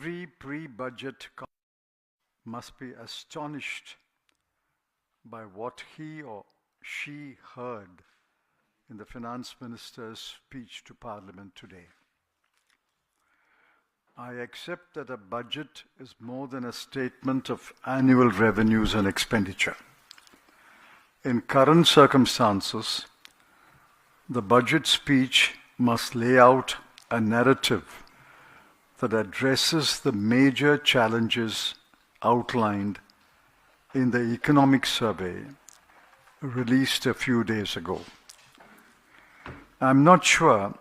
Every pre-budget must be astonished by what he or she heard in the Finance Minister's speech to Parliament today. I accept that a budget is more than a statement of annual revenues and expenditure. In current circumstances, the budget speech must lay out a narrative that addresses the major challenges outlined in the economic survey released a few days ago. I'm not sure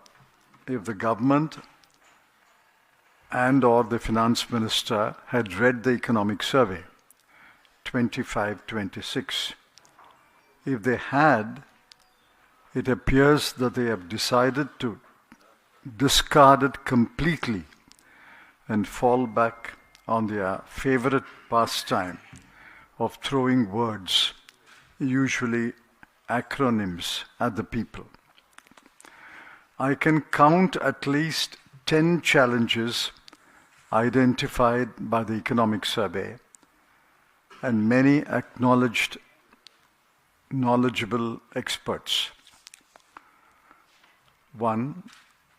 if the government and/or the finance minister had read the economic survey 25-26. If they had, it appears that they have decided to discard it completely and fall back on their favorite pastime of throwing words, usually acronyms, at the people. I can count at least 10 challenges identified by the economic survey and many acknowledged knowledgeable experts. 1.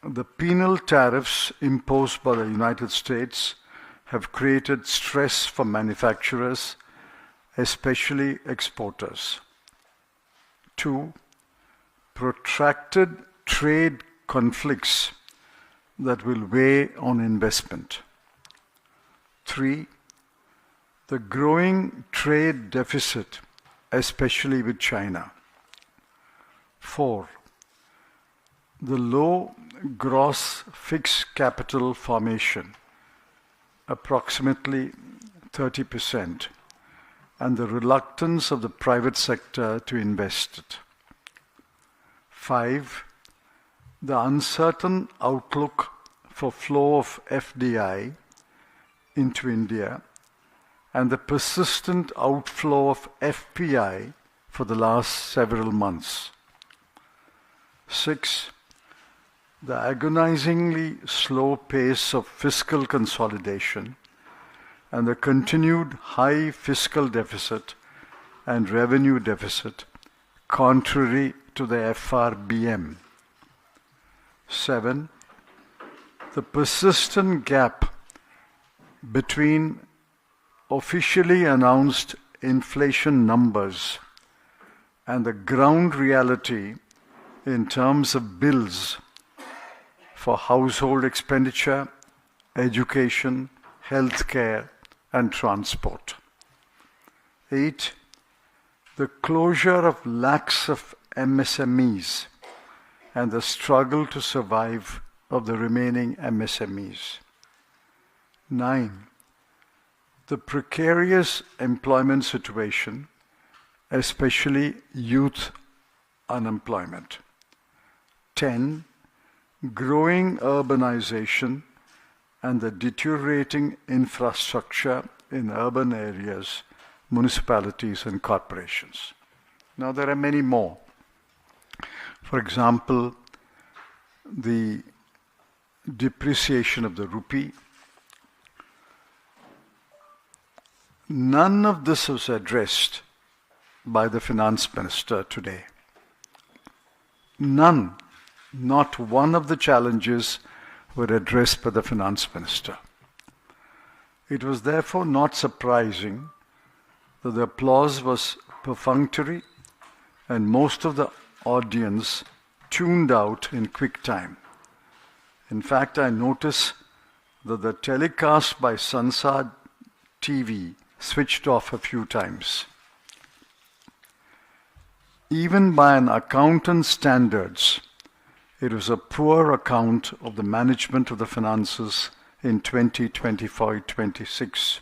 The penal tariffs imposed by the United States have created stress for manufacturers, especially exporters. 2. Protracted trade conflicts that will weigh on investment. 3. The growing trade deficit, especially with China. 4. The low gross fixed capital formation, approximately 30%, and the reluctance of the private sector to invest it. 5. The uncertain outlook for flow of FDI into India and the persistent outflow of FPI for the last several months. 6. The agonizingly slow pace of fiscal consolidation and the continued high fiscal deficit and revenue deficit contrary to the FRBM. 7. The persistent gap between officially announced inflation numbers and the ground reality in terms of bills for household expenditure, education, healthcare, and transport. 8. The closure of lakhs of MSMEs and the struggle to survive of the remaining MSMEs. 9. The precarious employment situation, especially youth unemployment. 10. Growing urbanization and the deteriorating infrastructure in urban areas, municipalities, and corporations. Now, there are many more. For example, the depreciation of the rupee. None of this was addressed by the finance minister today. None, not one of the challenges were addressed by the finance minister. It was therefore not surprising that the applause was perfunctory and most of the audience tuned out in quick time. In fact, I noticed that the telecast by Sansad TV switched off a few times. Even by an accountant's standards, it was a poor account of the management of the finances in 2025-26.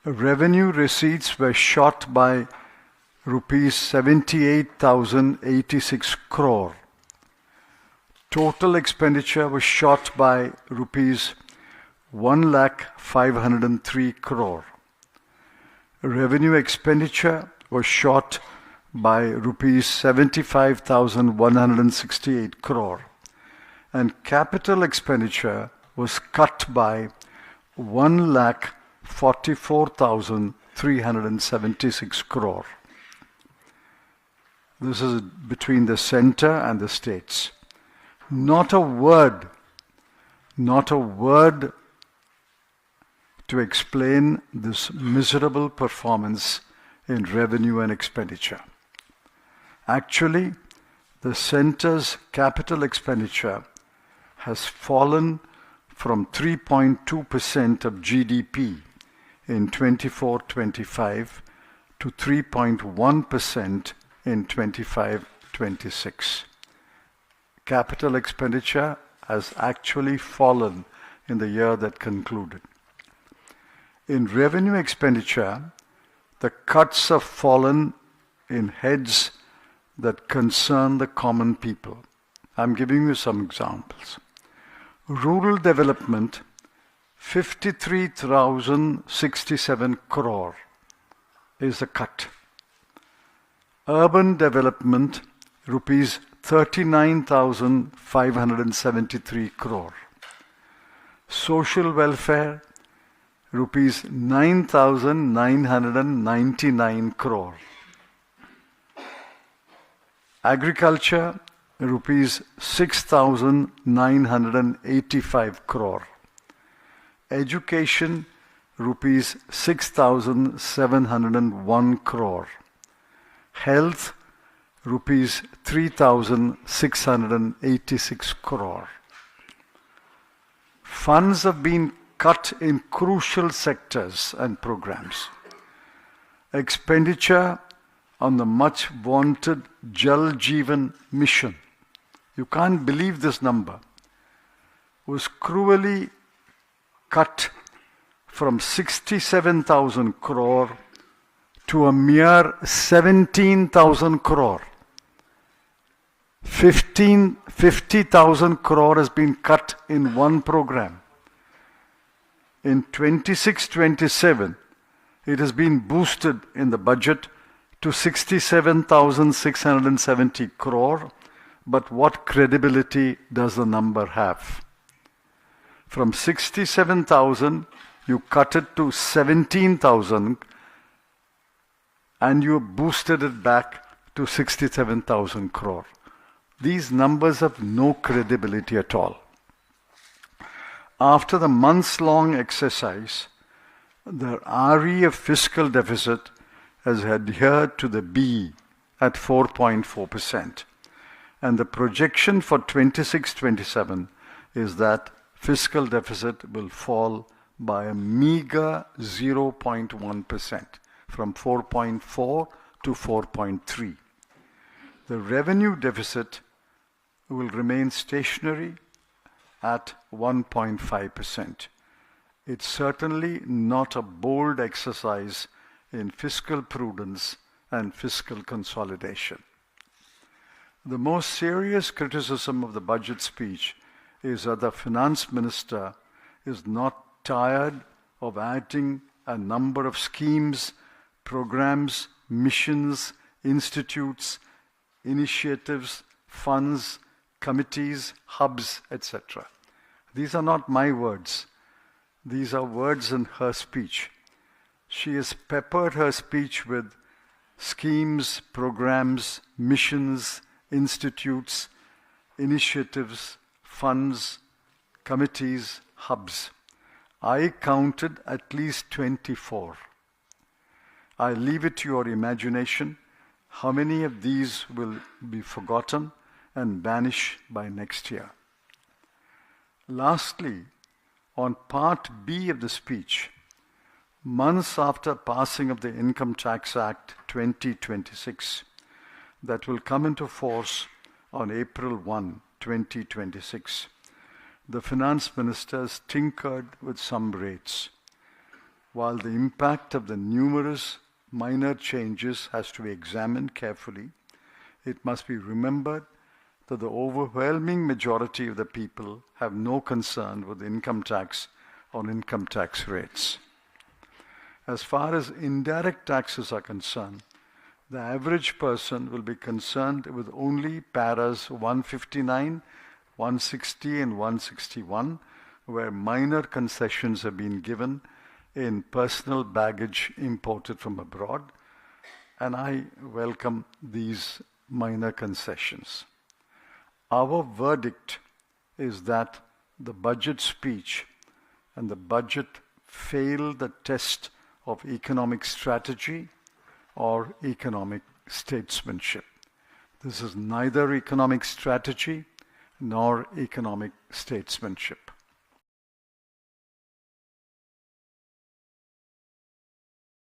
Revenue receipts were shot by rupees 78,086 crore. Total expenditure was shot by rupees 1,503 crore. Revenue expenditure was shot by rupees 75,168 crore, and capital expenditure was cut by 1,44,376 crore. This is between the center and the states. Not a word to explain this miserable performance in revenue and expenditure. Actually, the center's capital expenditure has fallen from 3.2% of GDP in 24-25 to 3.1% in 25-26. Capital expenditure has actually fallen in the year that concluded. In revenue expenditure, the cuts have fallen in heads that concern the common people. I'm giving you some examples. Rural development, 53,067 crore is the cut. Urban development, rupees 39,573 crore. Social welfare, rupees 9,999 crore. Agriculture, rupees 6,985 crore. Education, rupees 6,701 crore. Health, rupees 3,686 crore. Funds have been cut in crucial sectors and programs. Expenditure on the much vaunted Jal Jeevan mission, you can't believe this number, was cruelly cut from 67,000 crore to a mere 17,000 crore. 50,000 crore has been cut in one program. In 26-27, it has been boosted in the budget to 67,670 crore, but what credibility does the number have? From 67,000, you cut it to 17,000 and you boosted it back to 67,000 crore. These numbers have no credibility at all. After the months-long exercise, the RE of fiscal deficit has adhered to the BE at 4.4%. And the projection for 26-27 is that fiscal deficit will fall by a meager 0.1%, from 4.4 to 4.3. The revenue deficit will remain stationary at 1.5%. It's certainly not a bold exercise in fiscal prudence and fiscal consolidation. The most serious criticism of the budget speech is that the finance minister is not tired of adding a number of schemes, programs, missions, institutes, initiatives, funds, committees, hubs, etc. These are not my words. These are words in her speech. She has peppered her speech with schemes, programs, missions, institutes, initiatives, funds, committees, hubs. I counted at least 24. I leave it to your imagination how many of these will be forgotten and vanish by next year. Lastly, on part B of the speech, months after passing of the Income Tax Act 2026, that will come into force on April 1, 2026, the finance minister has tinkered with some rates. While the impact of the numerous minor changes has to be examined carefully, it must be remembered that the overwhelming majority of the people have no concern with income tax or income tax rates. As far as indirect taxes are concerned, the average person will be concerned with only paras 159, 160 and 161, where minor concessions have been given in personal baggage imported from abroad, and I welcome these minor concessions. Our verdict is that the budget speech and the budget failed the test of economic strategy or economic statesmanship. This is neither economic strategy nor economic statesmanship.